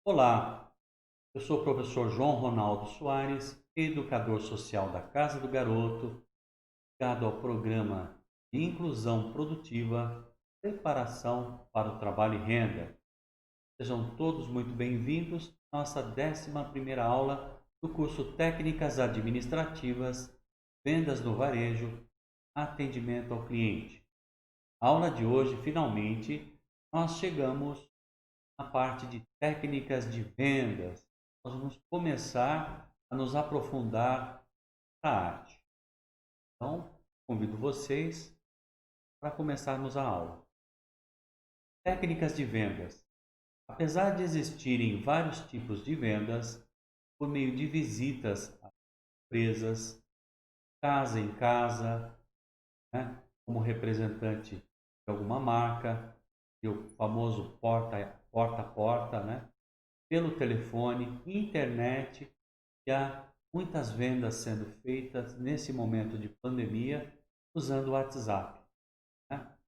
Olá, eu sou o professor João Ronaldo Soares, educador social da Casa do Garoto, ligado ao programa de Inclusão Produtiva, Preparação para o Trabalho e Renda. Sejam todos muito bem-vindos à nossa 11ª aula do curso Técnicas Administrativas, Vendas no Varejo, Atendimento ao Cliente. A aula de hoje, finalmente, nós chegamos na parte de técnicas de vendas. Nós vamos começar a nos aprofundar na arte. Então, convido vocês para começarmos a aula. Técnicas de vendas. Apesar de existirem vários tipos de vendas, por meio de visitas a empresas, casa em casa, né, como representante de alguma marca, e o famoso porta a porta, né, pelo telefone, internet, e há muitas vendas sendo feitas nesse momento de pandemia usando o WhatsApp, né?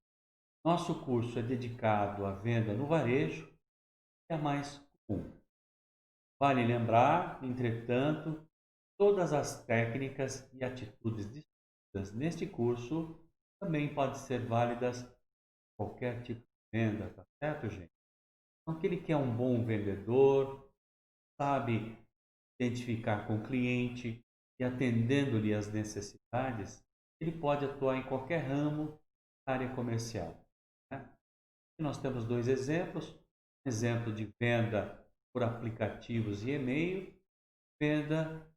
Nosso curso é dedicado à venda no varejo, que é a mais comum. Vale lembrar, entretanto, todas as técnicas e atitudes descritas neste curso também podem ser válidas em qualquer tipo de venda, tá certo, gente? Então, aquele que é um bom vendedor, sabe identificar com o cliente e atendendo-lhe as necessidades, ele pode atuar em qualquer ramo da área comercial, né? E nós temos dois exemplos: exemplo de venda por aplicativos e e-mail, venda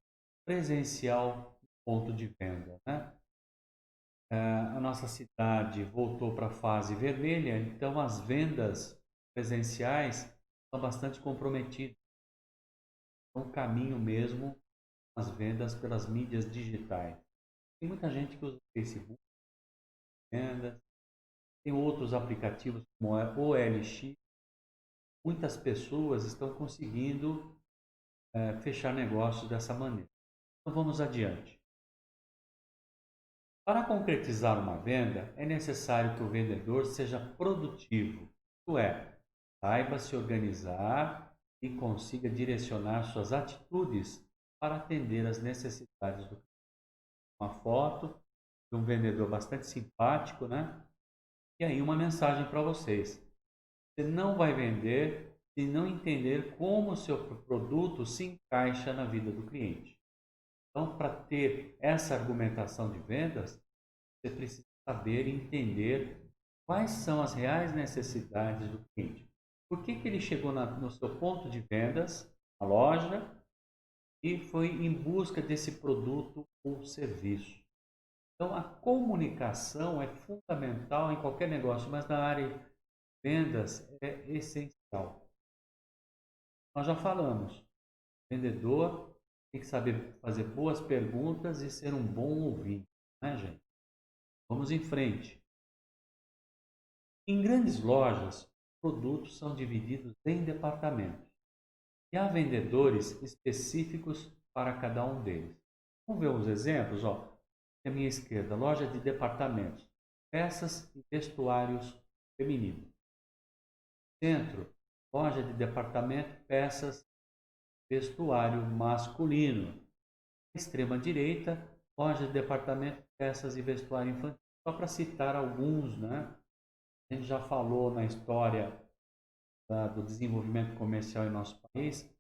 presencial no ponto de venda, né? A nossa cidade voltou para a fase vermelha, então as vendas presenciais estão bastante comprometidas. Então, o caminho mesmo as vendas pelas mídias digitais. Tem muita gente que usa o Facebook, vendas, tem outros aplicativos como a OLX. Muitas pessoas estão conseguindo fechar negócios dessa maneira. Então vamos adiante. Para concretizar uma venda, é necessário que o vendedor seja produtivo, isto é, saiba se organizar e consiga direcionar suas atitudes para atender às necessidades do cliente. Uma foto de um vendedor bastante simpático, né? E aí uma mensagem para vocês. Você não vai vender se não entender como o seu produto se encaixa na vida do cliente. Então, para ter essa argumentação de vendas, você precisa saber e entender quais são as reais necessidades do cliente. Por que ele chegou no seu ponto de vendas, na loja, e foi em busca desse produto ou serviço. Então, a comunicação é fundamental em qualquer negócio, mas na área de vendas é essencial. Nós já falamos, o vendedor tem que saber fazer boas perguntas e ser um bom ouvinte, né, gente? Vamos em frente. Em grandes lojas, os produtos são divididos em departamentos e há vendedores específicos para cada um deles. Vamos ver os exemplos, ó. À minha esquerda, loja de departamentos, peças e vestuários femininos. Centro, loja de departamento, peças, vestuário masculino. Extrema direita, loja de departamento, peças e vestuário infantil. Só para citar alguns, né? A gente já falou na história do desenvolvimento comercial em nosso país.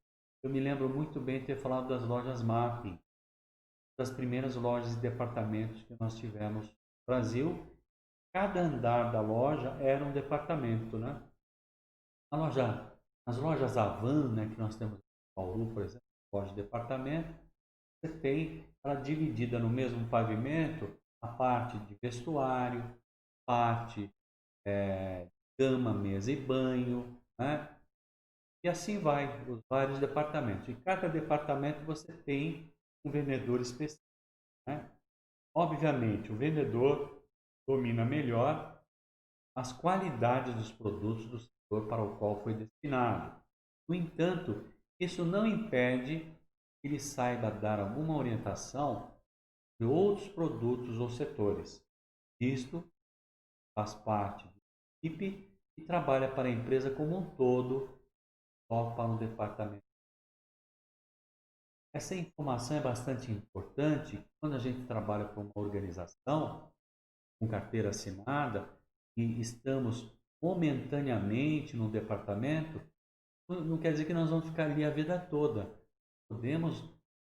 Eu me lembro muito bem de ter falado das lojas Mapping, das primeiras lojas de departamentos que nós tivemos no Brasil. Cada andar da loja era um departamento, né? A loja, as lojas Avan, né, que nós temos em Bauru, por exemplo, loja de departamento, você tem ela dividida no mesmo pavimento a parte de vestuário, parte cama, mesa e banho, né? E assim vai, os vários departamentos. Em cada departamento você tem um vendedor específico, né? Obviamente, o vendedor domina melhor as qualidades dos produtos do setor para o qual foi destinado. No entanto, isso não impede que ele saiba dar alguma orientação de outros produtos ou setores. Isto faz parte da equipe e trabalha para a empresa como um todo, só para um departamento. Essa informação é bastante importante quando a gente trabalha com uma organização com carteira assinada e estamos momentaneamente no departamento, não quer dizer que nós vamos ficar ali a vida toda. Podemos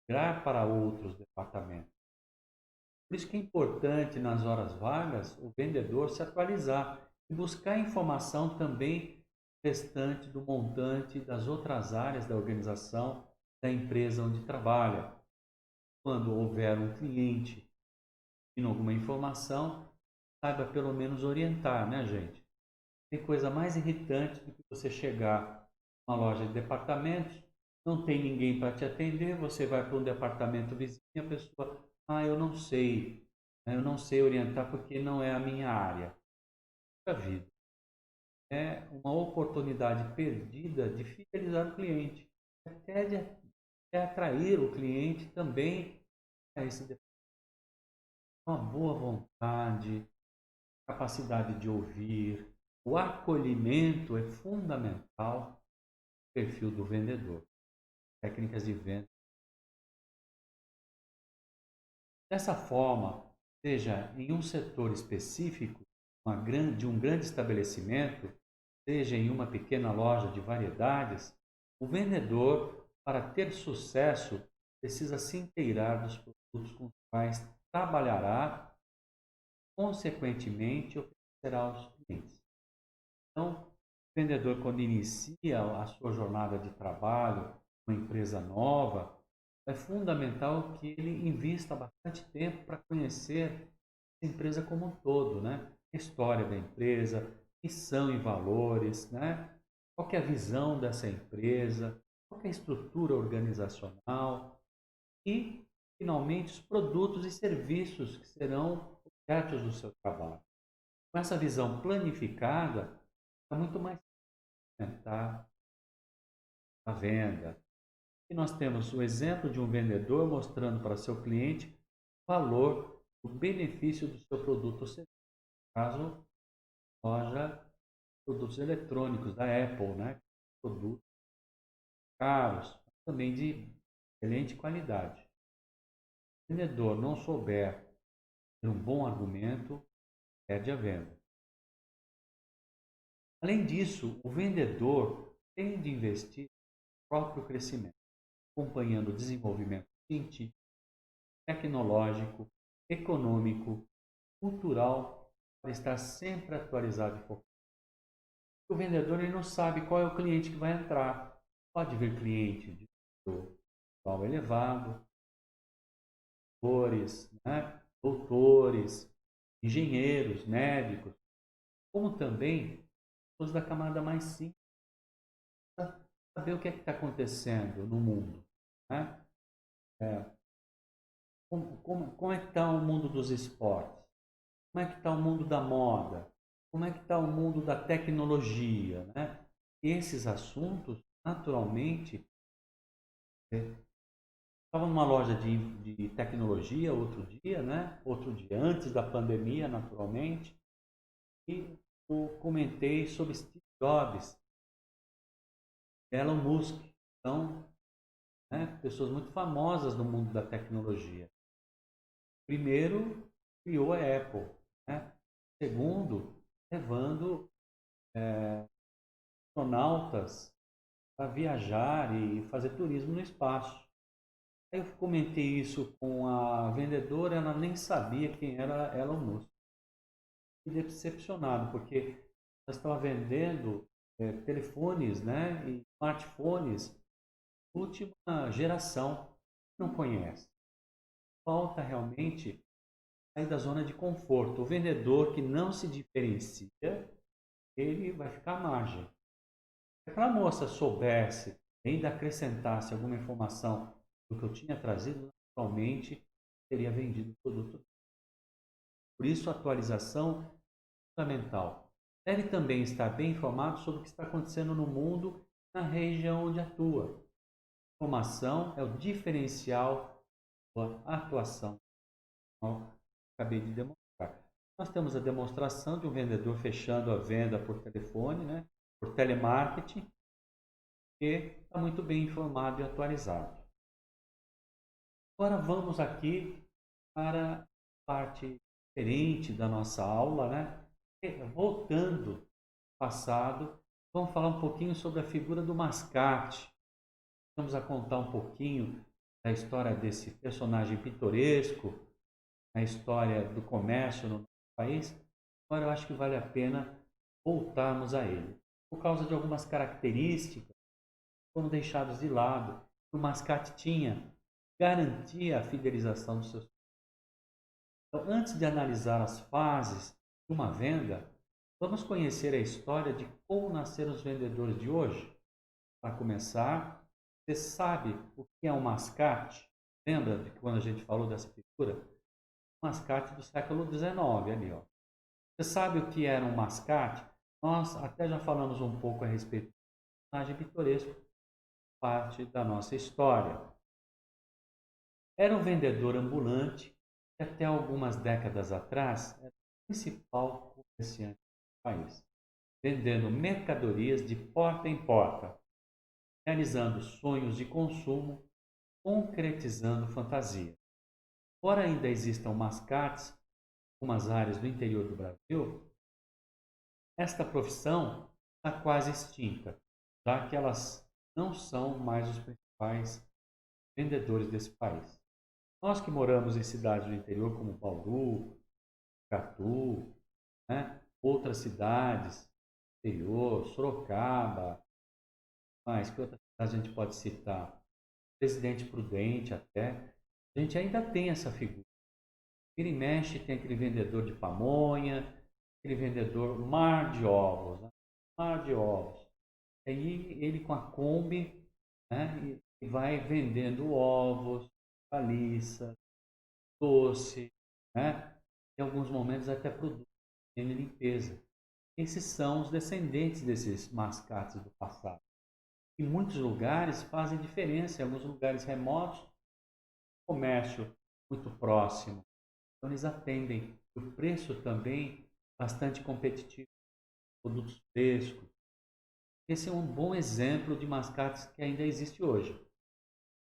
migrar para outros departamentos. Por isso que é importante, nas horas vagas, o vendedor se atualizar e buscar informação também restante do montante das outras áreas da organização, da empresa onde trabalha. Quando houver um cliente pedindo alguma informação, saiba pelo menos orientar, né, gente? Tem coisa mais irritante do que você chegar numa loja de departamentos, não tem ninguém para te atender, você vai para um departamento vizinho e a pessoa, eu não sei orientar porque não é a minha área. Puxa vida, é uma oportunidade perdida de fidelizar o cliente, até de atrair o cliente também a esse departamento. Uma boa vontade, capacidade de ouvir, o acolhimento é fundamental no perfil do vendedor. Técnicas de venda. Dessa forma, seja em um setor específico, de um grande estabelecimento, seja em uma pequena loja de variedades, o vendedor, para ter sucesso, precisa se inteirar dos produtos com os quais trabalhará, consequentemente, oferecerá aos clientes. Então, o vendedor, quando inicia a sua jornada de trabalho, uma empresa nova, é fundamental que ele invista bastante tempo para conhecer a empresa como um todo, né? A história da empresa, missão e valores, né? Qual que é a visão dessa empresa, qual que é a estrutura organizacional e, finalmente, os produtos e serviços que serão objetos do seu trabalho. Com essa visão planificada, é muito mais aumentar a venda. E nós temos o exemplo de um vendedor mostrando para seu cliente o valor, o benefício do seu produto ou serviço. No caso, loja de produtos eletrônicos da Apple, né? Produtos caros, também de excelente qualidade. Se o vendedor não souber ter um bom argumento, perde a venda. Além disso, o vendedor tem de investir no próprio crescimento, acompanhando o desenvolvimento científico, tecnológico, econômico, cultural, para estar sempre atualizado e focado. O vendedor ele não sabe qual é o cliente que vai entrar. Pode vir cliente de nível elevado, né? Doutores, engenheiros, médicos, como também pessoas da camada mais simples, para saber o que é que está acontecendo no mundo. Né? Como é que está o mundo dos esportes? Como é que está o mundo da moda? Como é que está o mundo da tecnologia? Né? Esses assuntos, naturalmente, estava numa loja de tecnologia outro dia, né? Outro dia, antes da pandemia, naturalmente, e eu comentei sobre Steve Jobs, Elon Musk, são, né, pessoas muito famosas no mundo da tecnologia. Primeiro, criou a Apple, né? Segundo, levando astronautas para viajar e fazer turismo no espaço. Aí eu comentei isso com a vendedora, ela nem sabia quem era Elon Musk. Fiquei decepcionado, porque ela estava vendendo telefones, né, e smartphones última geração. Não conhece. Falta realmente sair da zona de conforto. O vendedor que não se diferencia, ele vai ficar à margem. Se aquela moça soubesse, ainda acrescentasse alguma informação do que eu tinha trazido, naturalmente teria vendido o produto. Por isso, a atualização é fundamental. Deve também estar bem informado sobre o que está acontecendo no mundo, na região onde atua. Informação é o diferencial da atuação. Acabei de demonstrar. Nós temos a demonstração de um vendedor fechando a venda por telefone, né? Por telemarketing. porque está muito bem informado e atualizado. Agora vamos aqui para a parte diferente da nossa aula, né? Voltando ao passado, vamos falar um pouquinho sobre a figura do mascate. Vamos a contar um pouquinho da história desse personagem pitoresco, a história do comércio no nosso país. Agora eu acho que vale a pena voltarmos a ele, por causa de algumas características que foram deixadas de lado. O mascate tinha, garantia a fidelização dos seus. Então, antes de analisar as fases de uma venda, vamos conhecer a história de como nasceram os vendedores de hoje. Para começar, você sabe o que é um mascate? Lembra de quando a gente falou dessa figura? O mascate do século XIX ali, ó. Você sabe o que era um mascate? Nós até já falamos um pouco a respeito do personagem pitoresco, parte da nossa história. Era um vendedor ambulante que até algumas décadas atrás era o principal comerciante do país, vendendo mercadorias de porta em porta, realizando sonhos de consumo, concretizando fantasias. Embora ainda existam mascates em algumas áreas do interior do Brasil, esta profissão está quase extinta, já que elas não são mais os principais vendedores desse país. Nós que moramos em cidades do interior como Bauru, Catu, né? Outras cidades do interior, Sorocaba, mas que outras cidades a gente pode citar? Presidente Prudente até. A gente ainda tem essa figura. Vira e mexe tem aquele vendedor de pamonha, aquele vendedor mar de ovos, né? Mar de ovos. Aí ele com a Kombi, né? E vai vendendo ovos, paliça, doce, né? Em alguns momentos até produtos de limpeza. Esses são os descendentes desses mascates do passado. Em muitos lugares fazem diferença, em alguns lugares remotos, comércio muito próximo. Então eles atendem. O preço também bastante competitivo, produtos frescos. Esse é um bom exemplo de mascates que ainda existe hoje.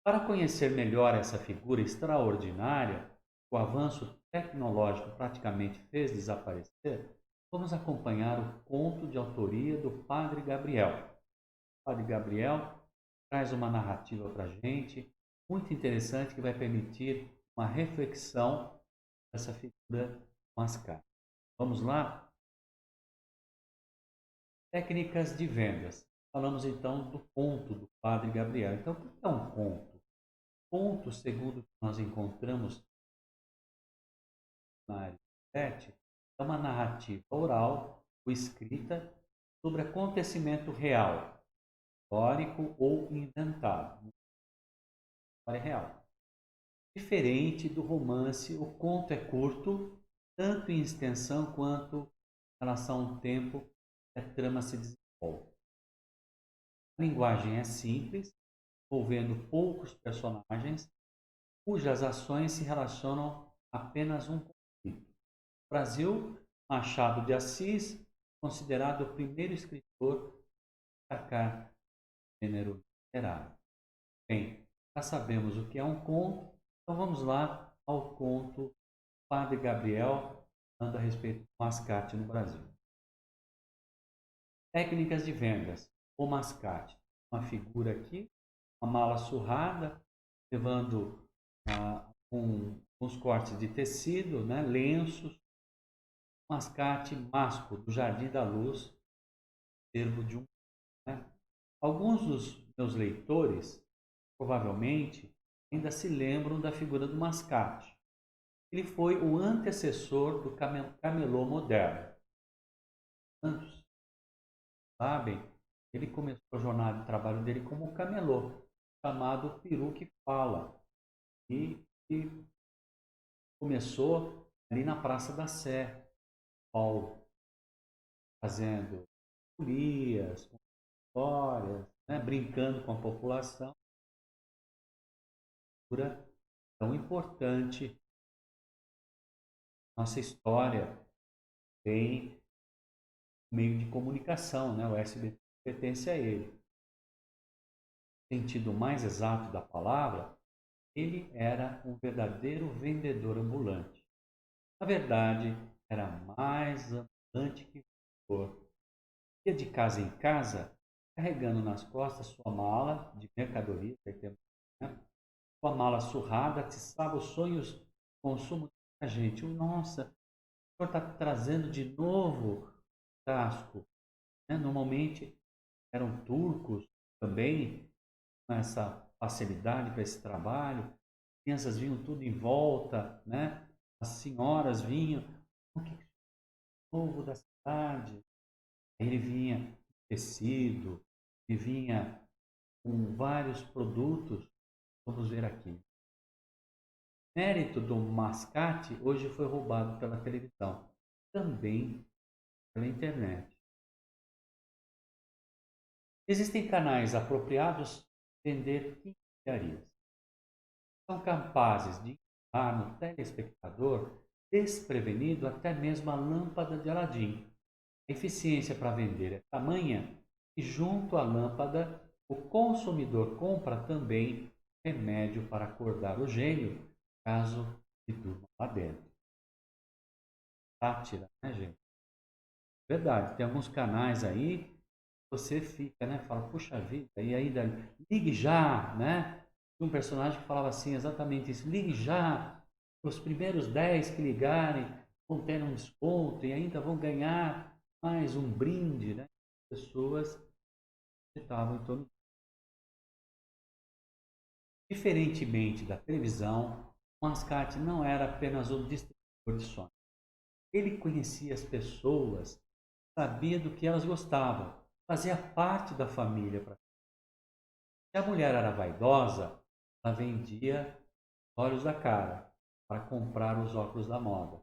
Para conhecer melhor essa figura extraordinária, o avanço tecnológico praticamente fez desaparecer, vamos acompanhar o conto de autoria do Padre Gabriel. O Padre Gabriel traz uma narrativa para a gente muito interessante que vai permitir uma reflexão dessa figura mascate. Vamos lá? Técnicas de vendas. Falamos então do conto do Padre Gabriel. Então, o que é um conto? Conto, segundo o que nós encontramos na área 7, é uma narrativa oral ou escrita sobre acontecimento real, histórico ou inventado. História real. Diferente do romance, o conto é curto, tanto em extensão quanto em relação ao tempo que a trama se desenvolve. A linguagem é simples, envolvendo poucos personagens, cujas ações se relacionam a apenas um conflito. No Brasil, Machado de Assis, considerado o primeiro escritor a destacar o gênero literário. Bem, já sabemos o que é um conto, então vamos lá ao conto Padre Gabriel, falando a respeito do mascate no Brasil. Técnicas de vendas. O mascate. Uma figura aqui, uma mala surrada, levando uns cortes de tecido, né, lenços, mascate masco do Jardim da Luz, termo de um. Né? Alguns dos meus leitores, provavelmente, ainda se lembram da figura do mascate. Ele foi o antecessor do camelô moderno. Quantos sabem? Ele começou a jornada de trabalho dele como camelô, chamado Peru que Fala. E começou ali na Praça da Sé, Paulo, fazendo folias, histórias, né, brincando com a população. Tão importante. Nossa história tem meio de comunicação, né? O SBT pertence a ele. sentido mais exato da palavra, ele era um verdadeiro vendedor ambulante. Na verdade, era mais ambulante que vendedor. Ia de casa em casa, carregando nas costas sua mala de mercadoria, né? Sua mala surrada atiçava os sonhos de consumo da gente. Nossa, o senhor está trazendo de novo casco. Né? Normalmente eram turcos também, com essa facilidade para esse trabalho. As crianças vinham tudo em volta, né? As senhoras vinham, o que é novo da cidade? Aí ele vinha com tecido, ele vinha com vários produtos. Vamos ver aqui. O mérito do mascate hoje foi roubado pela televisão, também pela internet. Existem canais apropriados para vender quinquilharias. São capazes de enganar no telespectador desprevenido até mesmo a lâmpada de Aladim. A eficiência para vender é tamanha que, junto à lâmpada, o consumidor compra também remédio para acordar o gênio, caso se durma lá dentro. Sátira, né, gente? Verdade, tem alguns canais aí, você fica, né? Fala, puxa vida, e ainda ligue já, né? Um personagem que falava assim, exatamente isso, ligue já, os primeiros 10 que ligarem vão ter um desconto e ainda vão ganhar mais um brinde, né? Pessoas que estavam em torno. Diferentemente da televisão, o Mascate não era apenas um distribuidor de sonhos. Ele conhecia as pessoas, sabia do que elas gostavam, fazia parte da família. Se a mulher era vaidosa, ela vendia olhos da cara para comprar os óculos da moda.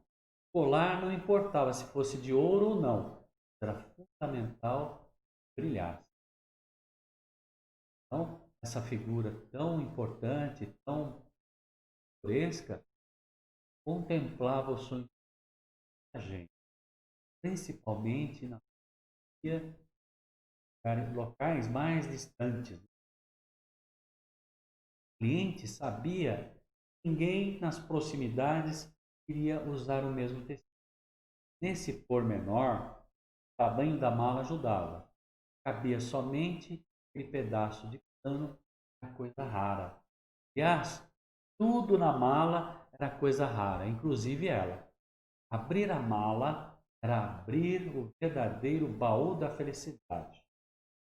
Colar não importava se fosse de ouro ou não, era fundamental brilhar. Então, essa figura tão importante, tão fresca, contemplava o sonho da gente, principalmente na locais mais distantes. O cliente sabia que ninguém nas proximidades iria usar o mesmo tecido. Nesse pormenor, o tamanho da mala ajudava. Cabia somente aquele pedaço de pano, era coisa rara. Aliás, tudo na mala era coisa rara, inclusive ela. Abrir a mala era abrir o verdadeiro baú da felicidade.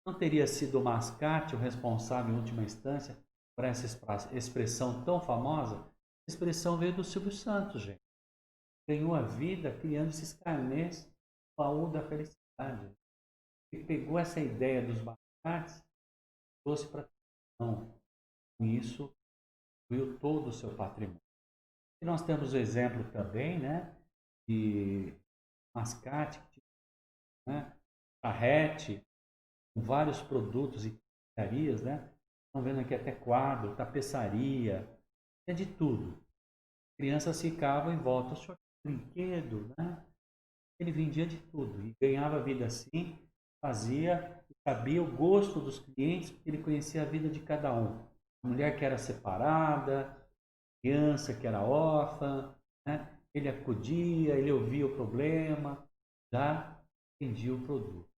Não teria sido o Mascate o responsável em última instância por essa expressão tão famosa? A expressão veio do Silvio Santos, gente. Ganhou a vida criando esses carnês, baú da felicidade. Ele pegou essa ideia dos Mascates e trouxe para a televisão. Com isso, viu todo o seu patrimônio. E nós temos o exemplo também, né, de Mascate, né, charrete, com vários produtos e quinquilharias, né? Estão vendo aqui até quadro, tapeçaria, é de tudo. Crianças ficavam em volta, o senhor tem brinquedo, né? Ele vendia de tudo e ganhava vida assim, fazia, sabia o gosto dos clientes, porque ele conhecia a vida de cada um. A mulher que era separada, criança que era órfã, né? Ele acudia, ele ouvia o problema, já vendia o produto.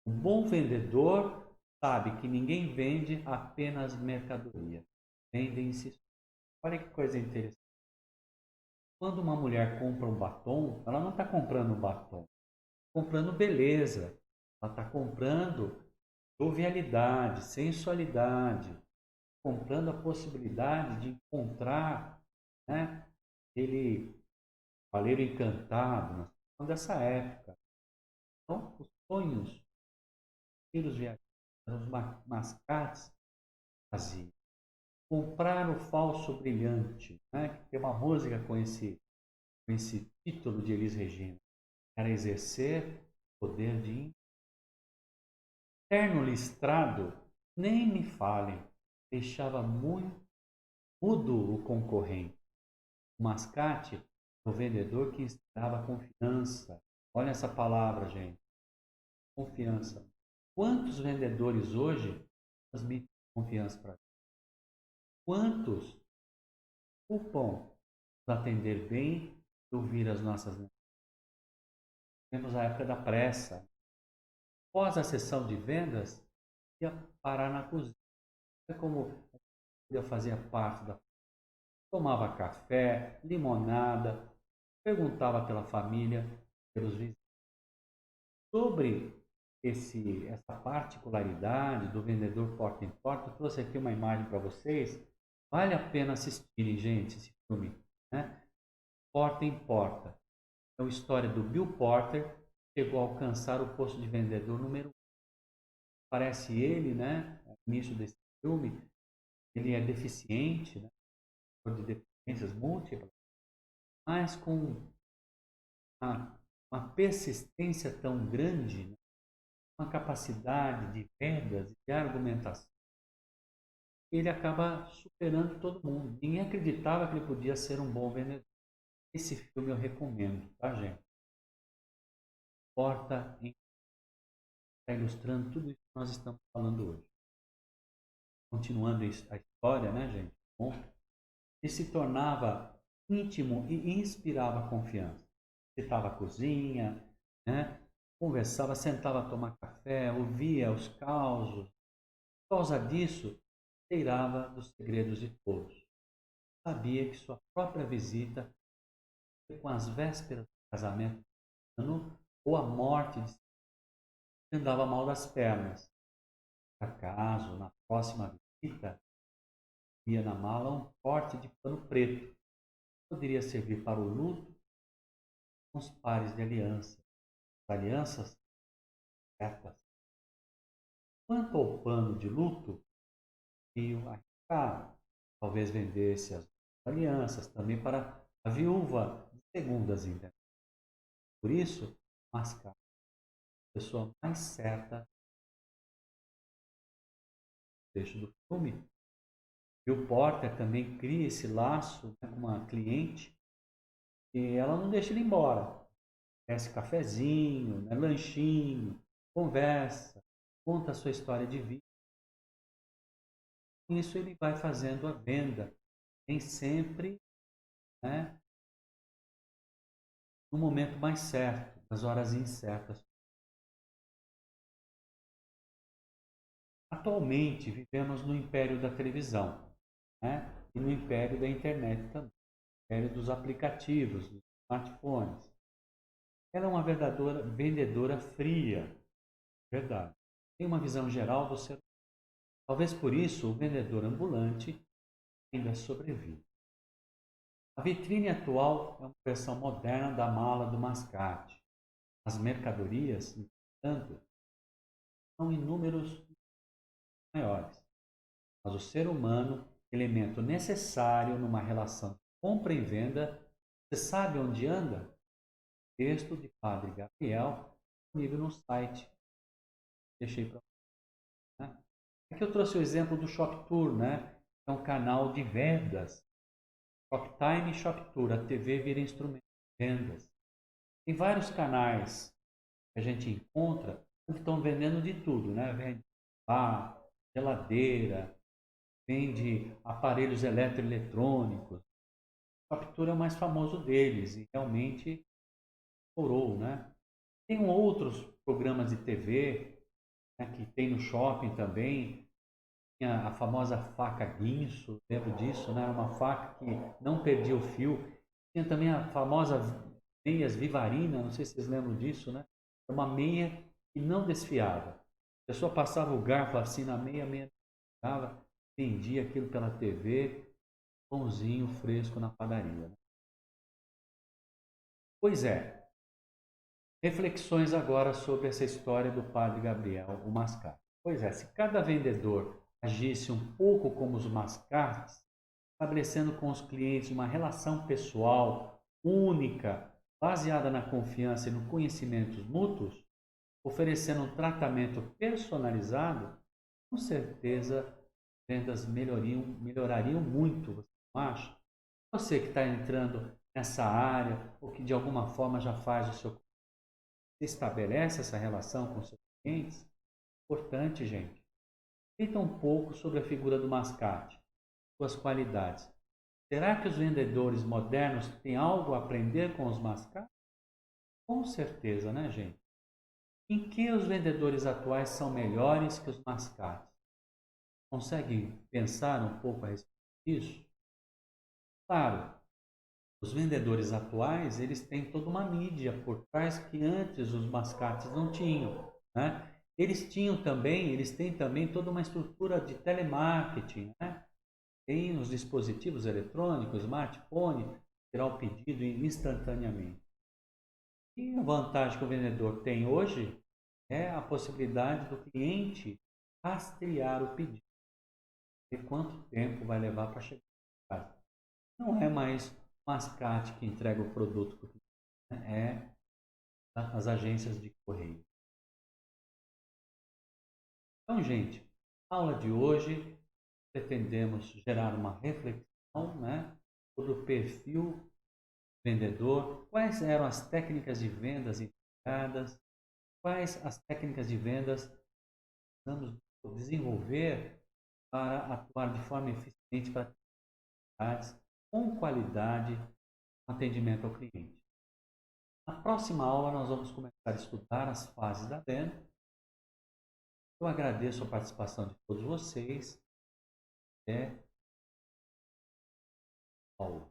Um bom vendedor sabe que ninguém vende apenas mercadoria, vendem-se. Olha que coisa interessante. Quando uma mulher compra um batom, ela não está comprando um batom, está comprando beleza, ela está comprando jovialidade, sensualidade, comprando a possibilidade de encontrar, né, aquele cavaleiro encantado, nós estamos falando dessa época. Então, os sonhos, os viajantes, os mascates faziam. Comprar o falso brilhante, né? Que tem uma música com esse título de Elis Regina. Era exercer o poder de terno listrado, nem me falem, deixava muito mudo o concorrente. O mascate, o vendedor que inspirava confiança. Olha essa palavra, gente. Confiança. Quantos vendedores hoje transmitem confiança para gente? Quantos ocupam nos atender bem e ouvir as nossas necessidades? Temos a época da pressa. Após a sessão de vendas, ia parar na cozinha. Como eu fazia parte da... Tomava café, limonada, perguntava pela família, pelos vizinhos. Sobre essa particularidade do vendedor porta em porta, eu trouxe aqui uma imagem para vocês. Vale a pena assistirem, gente, esse filme, né? Porta em Porta. É a história do Bill Porter, que chegou a alcançar o posto de vendedor número 1. Parece ele, né? No início desse filme, ele é deficiente, né? De deficiências múltiplas, mas com uma persistência tão grande, né? Uma capacidade de vendas, de argumentação, ele acaba superando todo mundo. Ninguém acreditava que ele podia ser um bom vendedor. Esse filme eu recomendo, tá, gente? Porta em... Está ilustrando tudo isso que nós estamos falando hoje. Continuando a história, né, gente? Bom, ele se tornava íntimo e inspirava confiança. Visitava a cozinha, né? Conversava, sentava a tomar café, ouvia os causos. Por causa disso, inteirava dos segredos de todos. Sabia que sua própria visita, com as vésperas do casamento ou a morte de andava mal das pernas. Por acaso, na próxima visita, ia na mala um corte de pano preto. Poderia servir para o luto com os pares de aliança. As alianças certas. Quanto ao pano de luto, veio arriscado. Talvez vendesse as alianças também para a viúva de segundas intenções. Por isso, mascar a pessoa mais certa do filme. E o Porter também cria esse laço, né, com uma cliente e ela não deixa ele embora. Desce cafezinho, né, lanchinho, conversa, conta a sua história de vida. Isso ele vai fazendo a venda. Nem sempre, né, no momento mais certo, nas horas incertas. Atualmente vivemos no império da televisão, né, e no império da internet também, no império dos aplicativos, dos smartphones. Ela é uma verdadeira vendedora fria, verdade. Tem uma visão geral do ser. Talvez por isso o vendedor ambulante ainda sobrevive. A vitrine atual é uma versão moderna da mala do mascate. As mercadorias, entretanto, são em números maiores. Mas o ser humano, elemento necessário numa relação de compra e venda, você sabe onde anda? Texto de Padre Gabriel, disponível no site. Deixei para você. Né? Aqui eu trouxe o exemplo do ShopTour, né? É um canal de vendas. ShopTime e ShopTour, a TV vira instrumento de vendas. Tem vários canais que a gente encontra que estão vendendo de tudo, né? Vende geladeira, vende aparelhos eletroeletrônicos. O ShopTour é o mais famoso deles e realmente estourou, né? Tem outros programas de TV, né, que tem no shopping também. Tinha a famosa faca guinso, lembro disso, né? Era uma faca que não perdia o fio. Tinha também a famosa meias Vivarina, não sei se vocês lembram disso, né? Era uma meia que não desfiava. A pessoa passava o garfo assim na meia, a meia não desfiava, vendia aquilo pela TV, pãozinho fresco na padaria. Né? Pois é, reflexões agora sobre essa história do Padre Gabriel, o mascate. Pois é, se cada vendedor agisse um pouco como os mascates, estabelecendo com os clientes uma relação pessoal única, baseada na confiança e no conhecimentos mútuos, oferecendo um tratamento personalizado, com certeza vendas melhorariam muito, você não acha? Você que está entrando nessa área ou que de alguma forma já faz o seu, você estabelece essa relação com seus clientes, Importante, gente. Reflita um pouco sobre a figura do mascate, suas qualidades. Será que os vendedores modernos têm algo a aprender com os mascates? Com certeza, né, gente? Em que os vendedores atuais são melhores que os mascates? Consegue pensar um pouco a respeito disso? Claro, os vendedores atuais, eles têm toda uma mídia por trás que antes os mascates não tinham, né? Eles têm também toda uma estrutura de telemarketing, né? Tem os dispositivos eletrônicos, smartphone, tirar o pedido instantaneamente. E a vantagem que o vendedor tem hoje é a possibilidade do cliente rastrear o pedido e quanto tempo vai levar para chegar em casa. Não é mais o mascate que entrega o produto para o cliente, né? É as agências de correio. Então, gente, a aula de hoje pretendemos gerar uma reflexão, né, sobre o perfil vendedor, quais eram as técnicas de vendas empregadas, quais as técnicas de vendas que precisamos desenvolver para atuar de forma eficiente para atividades com qualidade no atendimento ao cliente. Na próxima aula, nós vamos começar a estudar as fases da venda. Eu agradeço a participação de todos vocês. Até a aula.